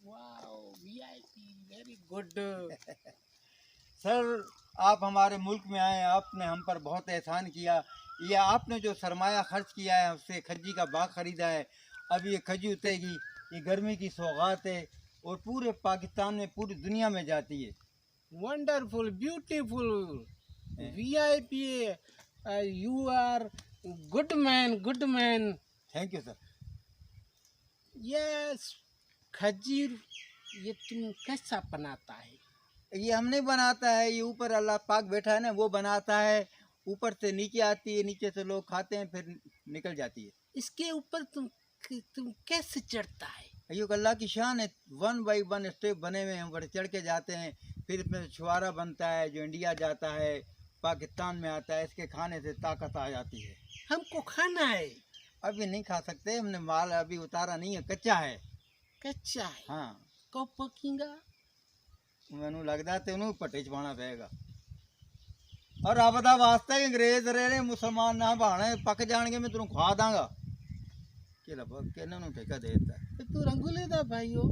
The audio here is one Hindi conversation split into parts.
Wow VIP very good. Sir आप हमारे मुल्क में आए, आपने हम पर बहुत एहसान किया। ये आपने जो सरमाया खर्च किया है उससे खज्जी का बाग ख़रीदा है। अब ये खज्जी उतरेगी, ये गर्मी की सौगात है और पूरे पाकिस्तान में पूरी दुनिया में जाती है। वंडरफुल ब्यूटीफुल हैं? VIP you are good man. Thank you sir. Yes खजीर ये तुम कैसा बनाता है? ये हम नहीं बनाता है, ये ऊपर अल्लाह पाक बैठा है ना, वो बनाता है। ऊपर से नीचे आती है, नीचे से लोग खाते हैं, फिर निकल जाती है। इसके ऊपर तुम कैसे चढ़ता है? ये अल्लाह की शान है। 1 बाई 1 स्टेप बने हुए हैं, ऊपर चढ़ के जाते हैं। फिर इसमें छुआरा बनता है जो इंडिया जाता है, पाकिस्तान में आता है। इसके खाने से ताकत आ जाती है। हमको खाना है। अभी नहीं खा सकते, हमने माल अभी उतारा नहीं है, कच्चा है। कच्चा है। हाँ कब पकेगा? मैनू लगता है तेनू पट्टे च पाना पेगा। और रब दा वास्ता ही अंग्रेज रहे मुसलमान ना बहाने, पक जाएंगे मैं तेनू खवा दांगा। कि किन्होंने ठेका दे देता है। तू रंगूले दा भाई हो।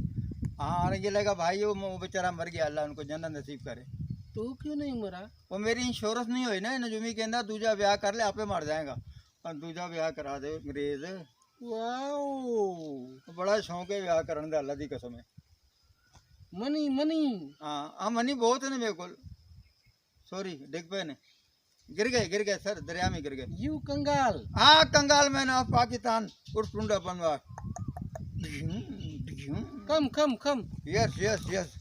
हाँ ये लगा भाई वो बेचारा मर गया, अल्लाह उनको जन्नत नसीब करे। तू क्यों नहीं मरा? वो मेरी इंश्योरेंस नहीं हुई ना, नजुमी कहना दूजा ब्याह कर ले आपे मर जाएगा। और दूजा ब्याह करा दे अंग्रेज। वाओ बड़ा शौक है ब्याह करने का, अल्लाह की कसम है। मनी हाँ मनी बहुत है ना मेरे को। सॉरी डिग पे ने गिर गए सर, दरिया में गिर गए। यू कंगाल। हाँ कंगाल मैन ऑफ पाकिस्तान उर्फ टुंडा बनवा। कम यस यस यस